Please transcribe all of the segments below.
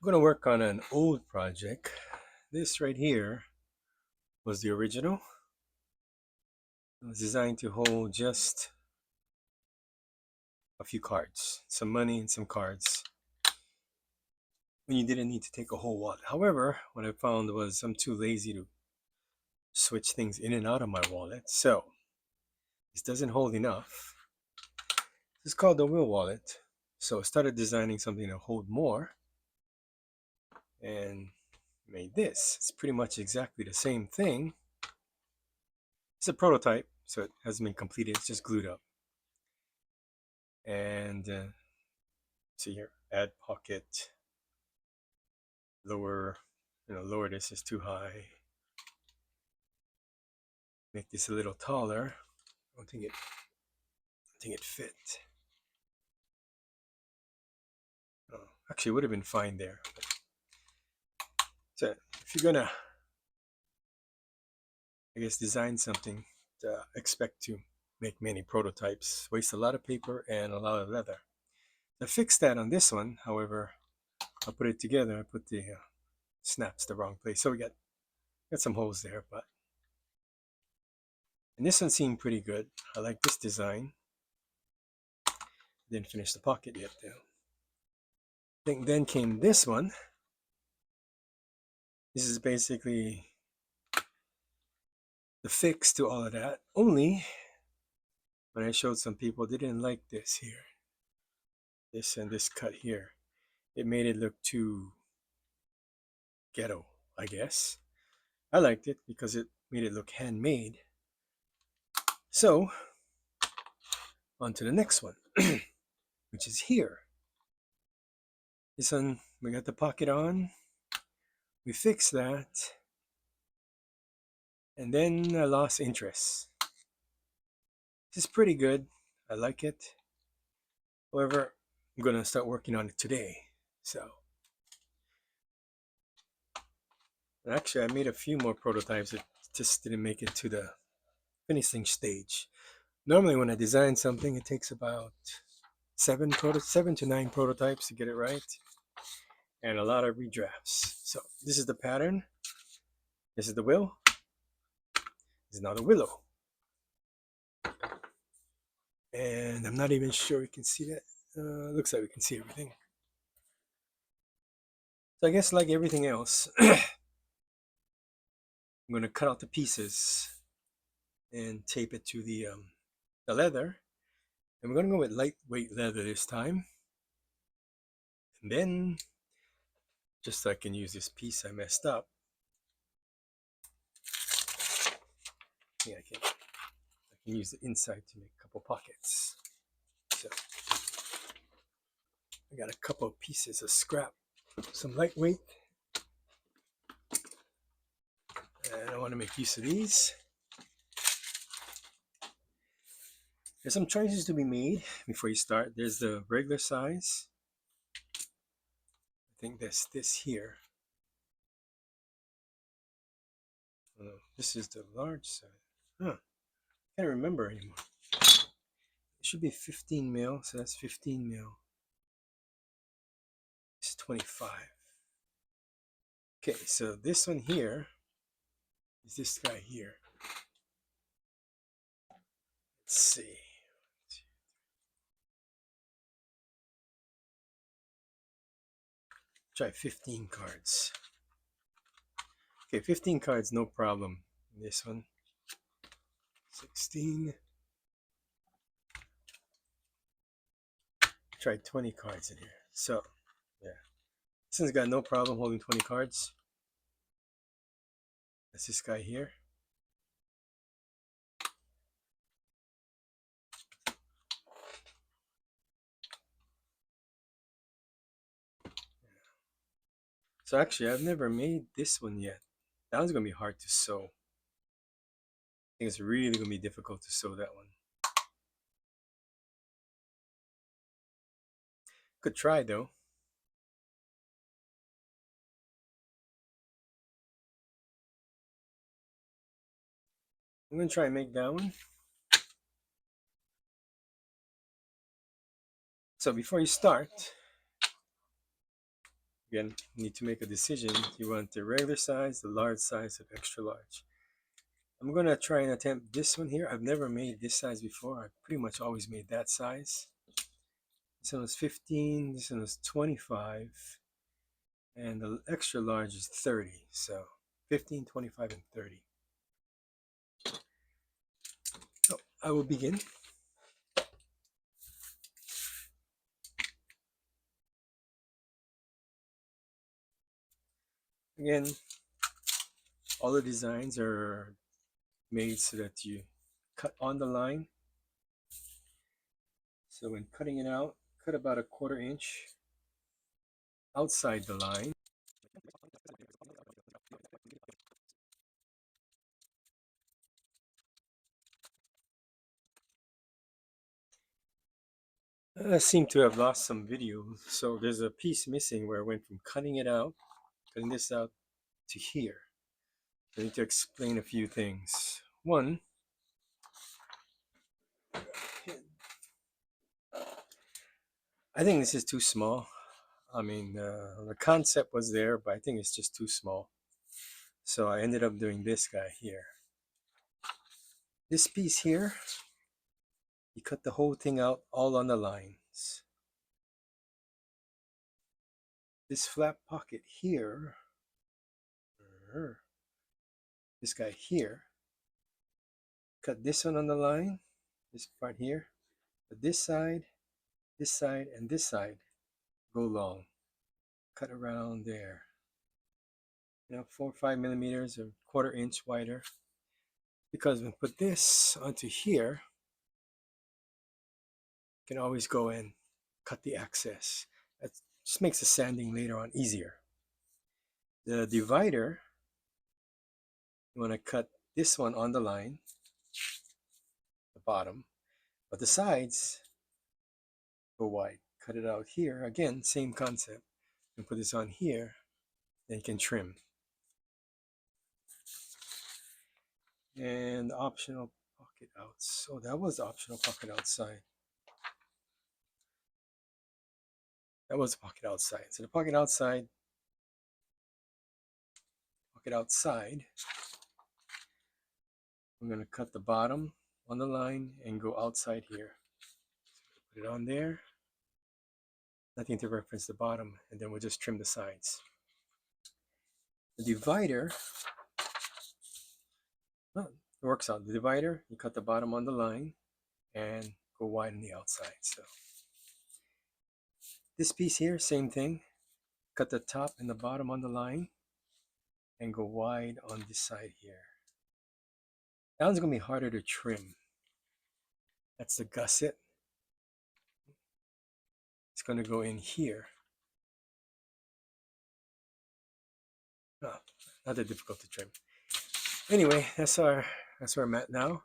I'm going to work on an old project. This right here was the original. It was designed to hold just a few cards, some money and some cards, when you didn't need to take a whole wallet. However, what I found was I'm too lazy to switch things in and out of my wallet. So this doesn't hold enough. This is called the Will Wallet. So I started designing something to hold more and made this. It's pretty much exactly the same thing. It's a prototype, so it hasn't been completed. It's just glued up. And see here, add pocket, lower, lower this is too high. Make this a little taller. I don't think it fit. Oh, actually, it would have been fine there. So if you're gonna, I guess, design something, expect to make many prototypes, waste a lot of paper and a lot of leather. To fix that on this one, however, I'll put it together. I put the snaps the wrong place, so we got some holes there, but and this one seemed pretty good. I like this design. Didn't finish the pocket yet though. Then came this one. This is basically the fix to all of that. Only when I showed some people, they didn't like this here. This and this cut here. It made it look too ghetto, I guess. I liked it because it made it look handmade. So, on to the next one, which is here. This one, we got the pocket on. We fixed that. And then I lost interest. This is pretty good. I like it. However, I'm going to start working on it today. So, actually, I made a few more prototypes. It just didn't make it to the finishing stage. Normally, when I design something, it takes about 7 to 9 prototypes to get it right, and a lot of redrafts. So this is the pattern. This is the will. This is now the willow. And I'm not even sure we can see that. Looks like we can see everything. So I guess like everything else, I'm going to cut out the pieces and tape it to the leather. And we're going to go with lightweight leather this time. And then, just so I can use this piece I messed up, yeah, I can use the inside to make a couple pockets. So I got a couple of pieces of scrap, some lightweight, and I want to make use of these. There's some choices to be made before you start. There's the regular size. I think that's this here. Oh, this is the large size. Huh. I can't remember anymore. It should be 15 mil, so that's 15 mil. It's 25. Okay, so this one here is this guy here. Let's see. Try 15 cards. Okay, 15 cards, no problem. This one, 16. Try 20 cards in here. So, yeah. This one's got no problem holding 20 cards. That's this guy here. So actually, I've never made this one yet. That one's going to be hard to sew. I think it's really going to be difficult to sew that one. Could try though. I'm going to try and make that one. So before you start, Again, you need to make a decision. Do you want the regular size, the large size, or extra large? I'm gonna try and attempt this one here. I've never made this size before. I've pretty much always made that size. This one was 15, this one was 25, and the extra large is 30. So 15, 25, and 30. So I will begin. Again, all the designs are made so that you cut on the line. So when cutting it out, cut about a 1/4 inch outside the line. I seem to have lost some video, so there's a piece missing where I went from cutting this out to here. I need to explain a few things. One, I think this is too small. I mean, the concept was there, but I think it's just too small. So I ended up doing this guy here. This piece here, you cut the whole thing out all on the lines. This flap pocket here, this guy here, cut this one on the line, this part here, but this side, and this side go long. Cut around there. 4 or 5 millimeters or 1/4 inch wider. Because when we put this onto here, you can always go and cut the excess. That just makes the sanding later on easier. The divider, you want to cut this one on the line, the bottom, but the sides go wide. Cut it out here. Again, same concept. And put this on here, then you can trim. And optional pocket outs. So that was the optional pocket outside. That was the pocket outside. So the pocket outside, I'm going to cut the bottom on the line and go outside here. Put it on there. Nothing to reference the bottom, and then we'll just trim the sides. The divider, it works out. The divider, you cut the bottom on the line and go wide on the outside. So this piece here, same thing. Cut the top and the bottom on the line and go wide on this side here. That one's going to be harder to trim. That's the gusset. It's going to go in here. Oh, not that difficult to trim. Anyway, that's where I'm at now.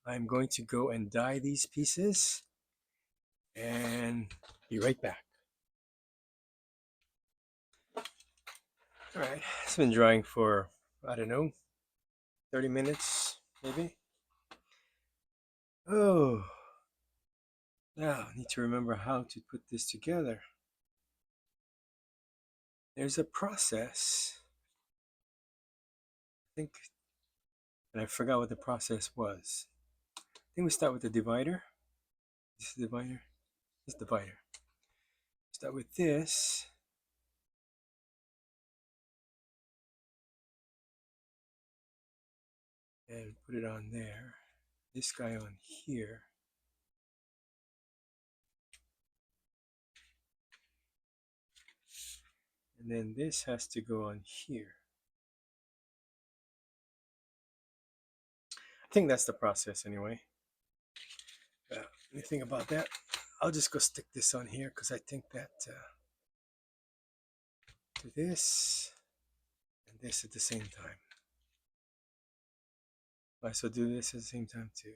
I'm going to go and dye these pieces and be right back. All right, it's been drying for, I don't know, 30 minutes maybe. Oh, now I need to remember how to put this together. There's a process, I think, and I forgot what the process was. I think we start with the divider. This is the divider. This divider. Start with this. And put it on there. This guy on here. And then this has to go on here. I think that's the process anyway. Anything about that? I'll just go stick this on here because I think that do this and this at the same time. I also do this at the same time too.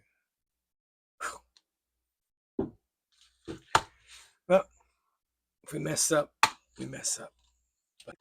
Well, if we mess up, we mess up. But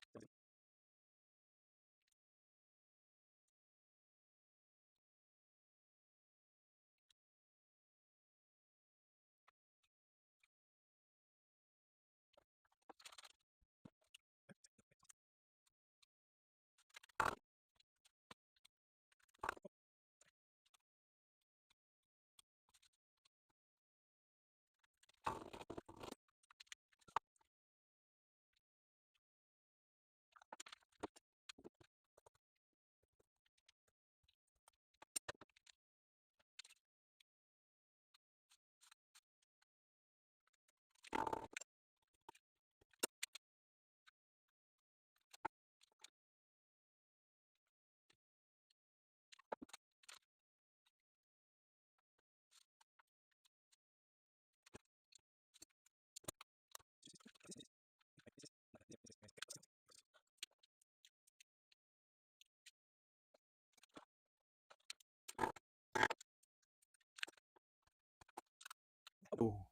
Oh,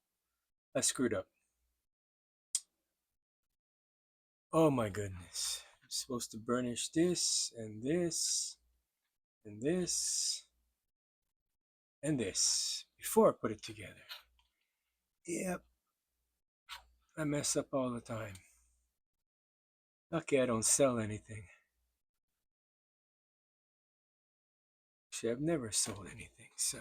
I screwed up. Oh my goodness. I'm supposed to burnish this and this and this and this before I put it together. Yep, I mess up all the time. Lucky I don't sell anything. Actually, I've never sold anything, so